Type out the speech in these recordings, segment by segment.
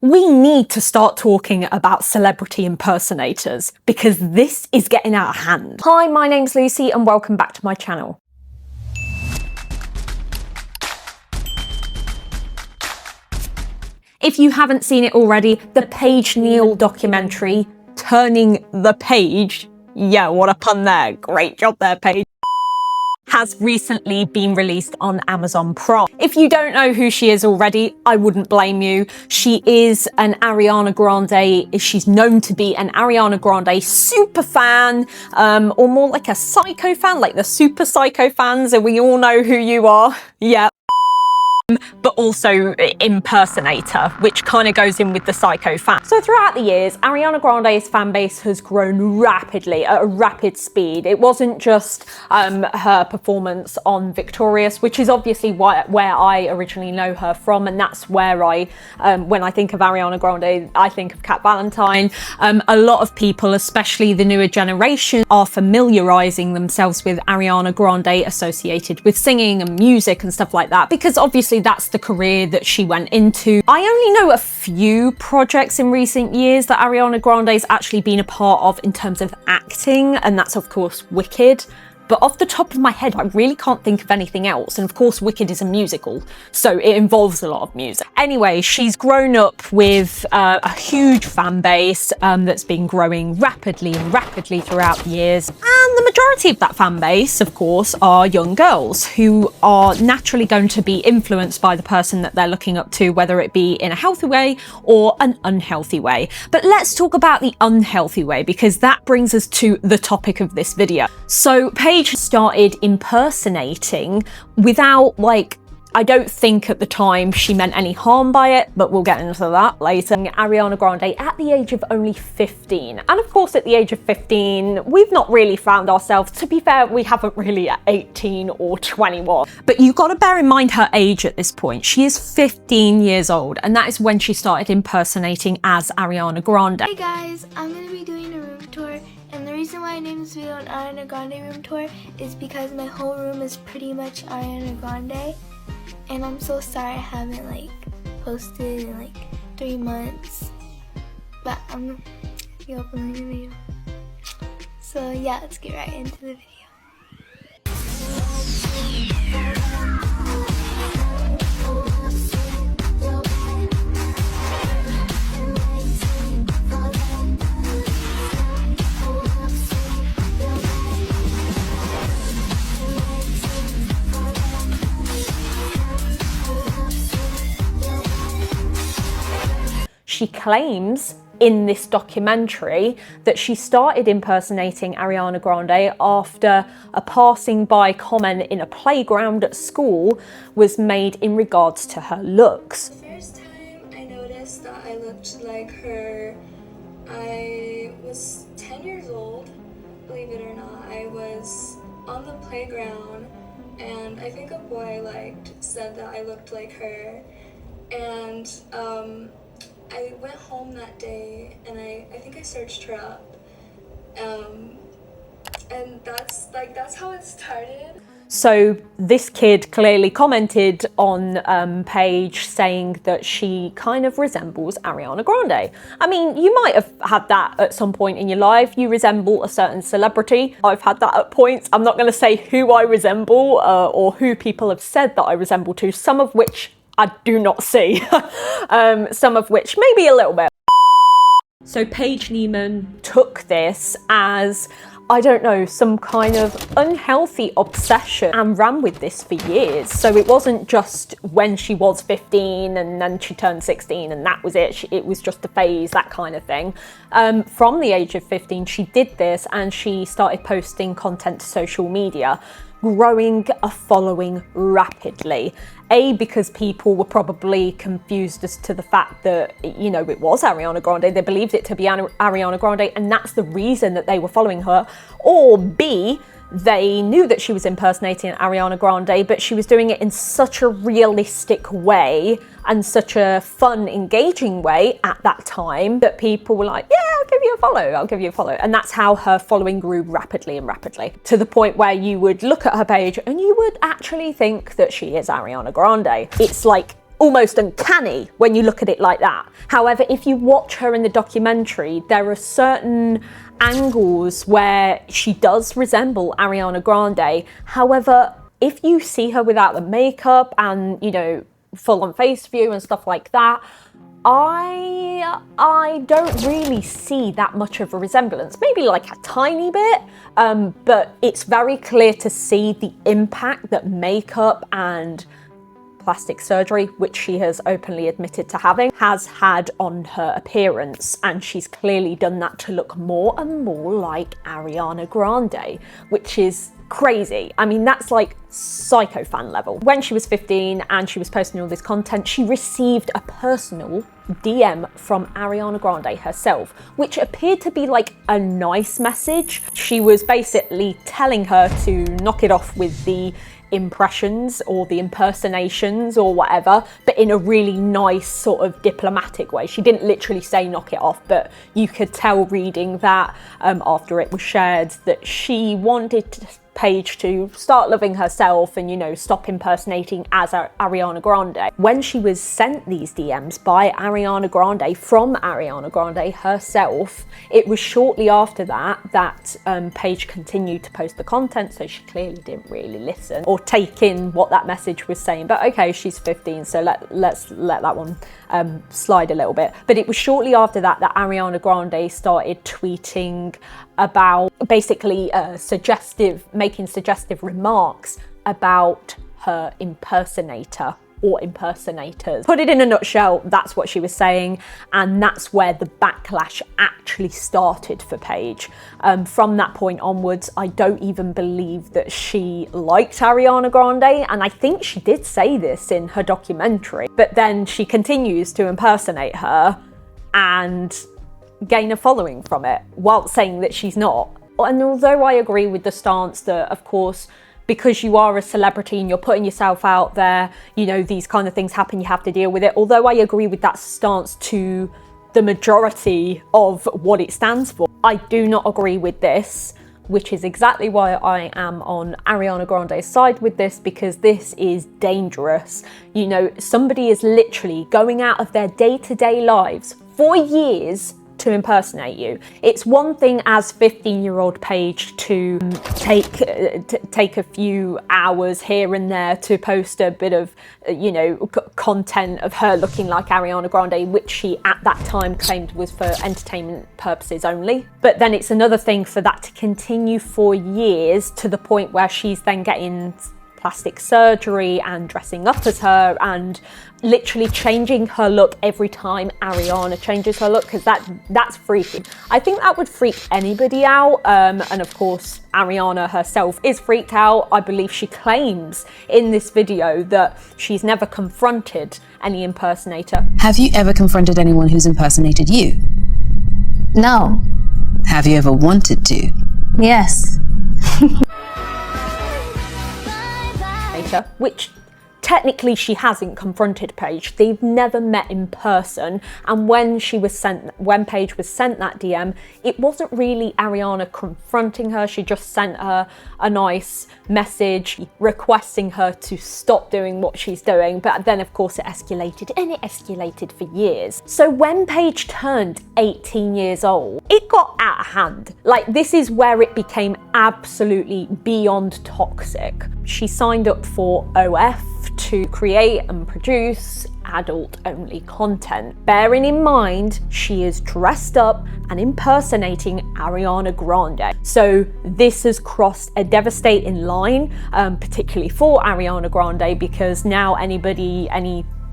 We need to start talking about celebrity impersonators because this is getting out of hand. Hi, my name's Lucy and welcome back to my channel. If you haven't seen it already, the Paige Neal documentary, Turning the Page, yeah, what a pun there, great job there, Paige, has recently been released on Amazon Prime. If you don't know who she is already, I wouldn't blame you. She is an Ariana Grande, she's known to be an Ariana Grande super fan, or more like a psycho fan, like the super psycho fans, and we all know who you are, yeah. But also impersonator, which kind of goes in with the psycho fan. So throughout the years, Ariana Grande's fan base has grown rapidly, at a rapid speed. It wasn't just her performance on Victorious, which is obviously where I originally know her from, and that's where when I think of Ariana Grande, I think of Cat Valentine. A lot of people, especially the newer generation, are familiarizing themselves with Ariana Grande associated with singing and music and stuff like that, because obviously that's the career that she went into. I only know a few projects in recent years that Ariana Grande's actually been a part of in terms of acting, and that's of course Wicked. But off the top of my head, I really can't think of anything else. And of course, Wicked is a musical, so it involves a lot of music. Anyway, she's grown up with a huge fan base that's been growing rapidly throughout the years. And the majority of that fan base, of course, are young girls who are naturally going to be influenced by the person that they're looking up to, whether it be in a healthy way or an unhealthy way. But let's talk about the unhealthy way, because that brings us to the topic of this video. So Paige started impersonating without, I don't think at the time she meant any harm by it, but we'll get into that later. Ariana Grande at the age of only 15. And of course, at the age of 15, we've not really found ourselves. To be fair, we haven't really at 18 or 21. But you've got to bear in mind her age at this point. She is 15 years old, and that is when she started impersonating as Ariana Grande. Hey guys, I'm going to be doing a room tour. And the reason why I named this video an Ariana Grande room tour is because my whole room is pretty much Ariana Grande. And I'm so sorry I haven't posted in 3 months. But I'm gonna be uploading a video. So yeah, let's get right into the video. She claims in this documentary that she started impersonating Ariana Grande after a passing by comment in a playground at school was made in regards to her looks. The first time I noticed that I looked like her, I was 10 years old, believe it or not. I was on the playground and I think a boy I liked said that I looked like her, and I went home that day and I think I searched her up, and that's how it started. So this kid clearly commented on Paige saying that she kind of resembles Ariana Grande. I mean, you might have had that at some point in your life. You resemble a certain celebrity. I've had that at points. I'm not going to say who I resemble or who people have said that I resemble to, some of which I do not see, some of which maybe a little bit. So Paige Niemann took this as, I don't know, some kind of unhealthy obsession and ran with this for years. So it wasn't just when she was 15 and then she turned 16 and that was it. It was just a phase, that kind of thing. From the age of 15, she did this and she started posting content to social media, growing a following rapidly. Because people were probably confused as to the fact that, it was Ariana Grande. They believed it to be Ariana Grande, and that's the reason that they were following her. Or B, they knew that she was impersonating Ariana Grande, but she was doing it in such a realistic way and such a fun, engaging way at that time that people were like, yeah, I'll give you a follow, I'll give you a follow. And that's how her following grew rapidly to the point where you would look at her page and you would actually think that she is Ariana Grande. It's like almost uncanny when you look at it like that. However, if you watch her in the documentary, there are certain angles where she does resemble Ariana Grande. However, if you see her without the makeup and, you know, full on face view and stuff like that, I don't really see that much of a resemblance. Maybe like a tiny bit, but it's very clear to see the impact that makeup and plastic surgery, which she has openly admitted to having, has had on her appearance. And she's clearly done that to look more and more like Ariana Grande, which is crazy. I mean, that's like psycho fan level. When she was 15 and she was posting all this content, she received a personal DM from Ariana Grande herself, which appeared to be like a nice message. She was basically telling her to knock it off with the impressions or the impersonations or whatever, but in a really nice sort of diplomatic way. She didn't literally say knock it off, but you could tell reading that after it was shared that she wanted Paige to start loving herself and, you know, stop impersonating as Ariana Grande. When she was sent these DMs by Ariana Grande from Ariana Grande herself, it was shortly after that Paige continued to post the content, so she clearly didn't really listen or take in what that message was saying. But okay, she's 15, so let's let that one slide a little bit. But it was shortly after that Ariana Grande started tweeting about basically making suggestive remarks about her impersonator or impersonators. Put it in a nutshell, that's what she was saying, and that's where the backlash actually started for Paige. From that point onwards, I don't even believe that she liked Ariana Grande, and I think she did say this in her documentary, but then she continues to impersonate her and gain a following from it while saying that she's not. And although I agree with the stance that, of course, because you are a celebrity and you're putting yourself out there, you know, these kind of things happen, you have to deal with it. Although I agree with that stance to the majority of what it stands for, I do not agree with this, which is exactly why I am on Ariana Grande's side with this, because this is dangerous. You know, somebody is literally going out of their day-to-day lives for years to impersonate you. It's one thing as 15-year-old Paige to take a few hours here and there to post a bit of, you know, content of her looking like Ariana Grande, which she at that time claimed was for entertainment purposes only. But then it's another thing for that to continue for years to the point where she's then getting plastic surgery and dressing up as her and literally changing her look every time Ariana changes her look, because that's freaky. I think that would freak anybody out, and of course Ariana herself is freaked out. I believe she claims in this video that she's never confronted any impersonator. Have you ever confronted anyone who's impersonated you? No. Have you ever wanted to? Yes. Which technically she hasn't confronted Paige. They've never met in person, and when Paige was sent that DM, it wasn't really Ariana confronting her. She just sent her a nice message requesting her to stop doing what she's doing, but then of course it escalated, and it escalated for years. So when Paige turned 18 years old, it got out of hand. Like, this is where it became absolutely beyond toxic. She signed up for OF to create and produce adult-only content. Bearing in mind, she is dressed up and impersonating Ariana Grande. So this has crossed a devastating line, particularly for Ariana Grande, because now any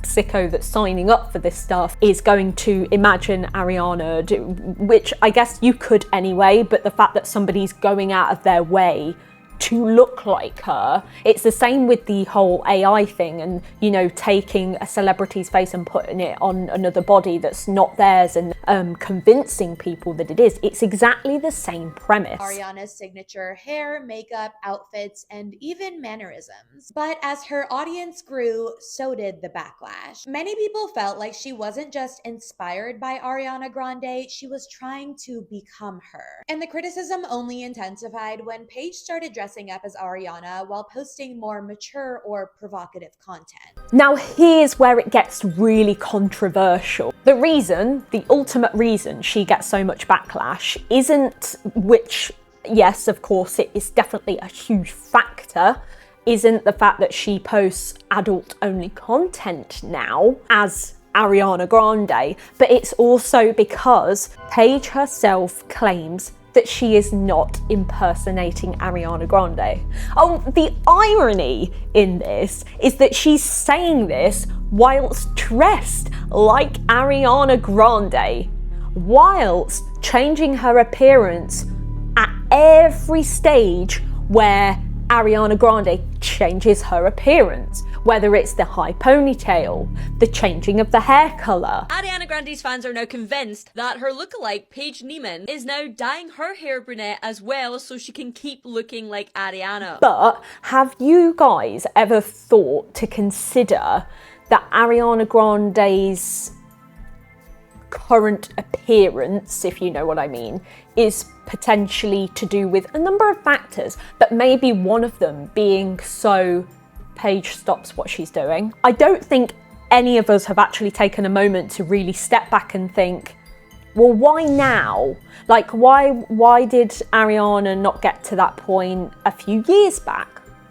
sicko that's signing up for this stuff is going to imagine Ariana, which I guess you could anyway, but the fact that somebody's going out of their way to look like her. It's the same with the whole AI thing and, you know, taking a celebrity's face and putting it on another body that's not theirs and convincing people that it is. It's exactly the same premise. Ariana's signature hair, makeup, outfits, and even mannerisms. But as her audience grew, so did the backlash. Many people felt like she wasn't just inspired by Ariana Grande, she was trying to become her. And the criticism only intensified when Paige started dressing dressing up as Ariana while posting more mature or provocative content. Now here's where it gets really controversial. The ultimate reason she gets so much backlash isn't, which yes, of course it is definitely a huge factor, isn't the fact that she posts adult-only content now as Ariana Grande, but it's also because Paige herself claims that she is not impersonating Ariana Grande. Oh, the irony in this is that she's saying this whilst dressed like Ariana Grande, whilst changing her appearance at every stage where Ariana Grande changes her appearance, whether it's the high ponytail, the changing of the hair colour. Ariana Grande's fans are now convinced that her lookalike, Paige Niemann, is now dyeing her hair brunette as well so she can keep looking like Ariana. But have you guys ever thought to consider that Ariana Grande's current appearance, if you know what I mean, is potentially to do with a number of factors, but maybe one of them being so Paige stops what she's doing? I don't think any of us have actually taken a moment to really step back and think, well, why now? Like, why did Ariana not get to that point a few years back?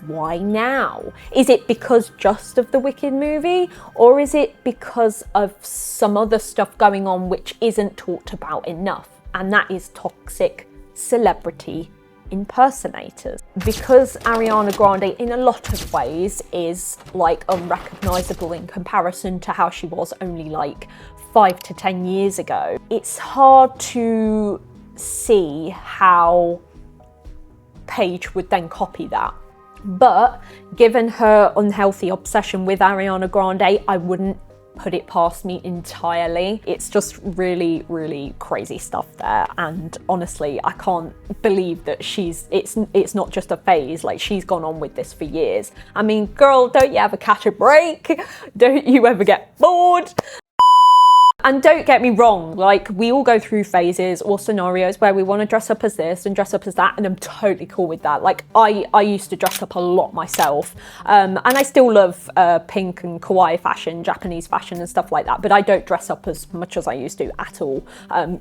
Why now? Is it because just of the Wicked movie, or is it because of some other stuff going on which isn't talked about enough? And that is toxic celebrity impersonators. Because Ariana Grande in a lot of ways is like unrecognizable in comparison to how she was only like 5 to 10 years ago, it's hard to see how Paige would then copy that. But given her unhealthy obsession with Ariana Grande, I wouldn't put it past me entirely. It's just really, really crazy stuff there. And honestly, I can't believe that it's not just a phase, like she's gone on with this for years. I mean, girl, don't you ever catch a break? Don't you ever get bored? And don't get me wrong, like we all go through phases or scenarios where we want to dress up as this and dress up as that, and I'm totally cool with that. Like I used to dress up a lot myself, and I still love pink and kawaii fashion, Japanese fashion and stuff like that, but I don't dress up as much as I used to at all,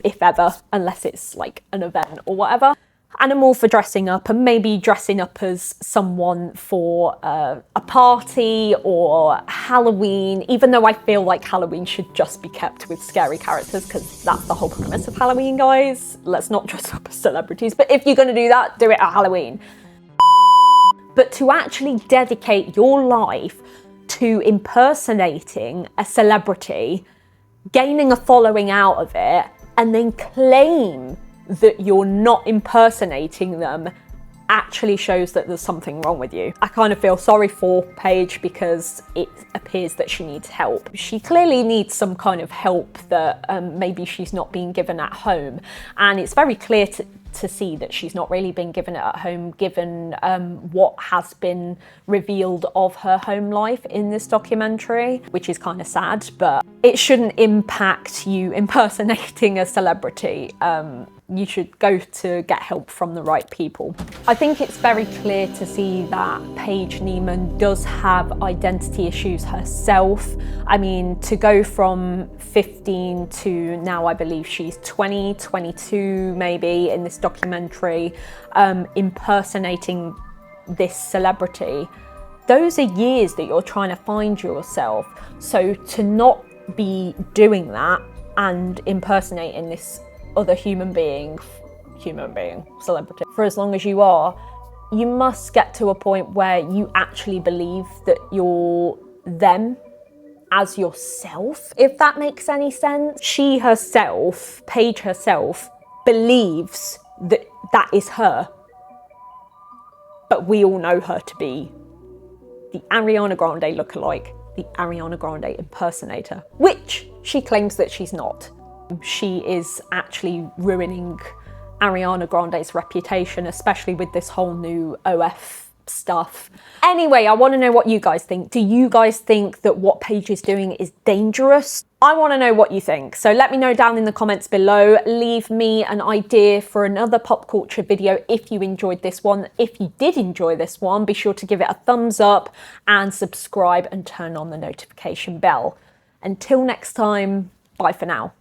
if ever, unless it's like an event or whatever. And I'm all for dressing up, and maybe dressing up as someone for a party or Halloween, even though I feel like Halloween should just be kept with scary characters, because that's the whole premise of Halloween, guys. Let's not dress up as celebrities, but if you're going to do that, do it at Halloween. But to actually dedicate your life to impersonating a celebrity, gaining a following out of it, and then claim that you're not impersonating them actually shows that there's something wrong with you. I kind of feel sorry for Paige because it appears that she needs help. She clearly needs some kind of help that maybe she's not being given at home. And it's very clear to see that she's not really been given it at home, given what has been revealed of her home life in this documentary, which is kind of sad, but it shouldn't impact you impersonating a celebrity. You should go to get help from the right people. I think it's very clear to see that Paige Niemann does have identity issues herself. I mean, to go from 15 to now I believe she's 20, 22 maybe in this documentary, impersonating this celebrity, those are years that you're trying to find yourself. So to not be doing that and impersonating this other human being, celebrity, for as long as you are, you must get to a point where you actually believe that you're them as yourself, if that makes any sense. She herself, Paige herself, believes that that is her, but we all know her to be the Ariana Grande lookalike, the Ariana Grande impersonator, which she claims that she's not. She is actually ruining Ariana Grande's reputation, especially with this whole new OF stuff. Anyway, I want to know what you guys think. Do you guys think that what Paige is doing is dangerous? I want to know what you think. So let me know down in the comments below. Leave me an idea for another pop culture video if you enjoyed this one. If you did enjoy this one, be sure to give it a thumbs up and subscribe and turn on the notification bell. Until next time, bye for now.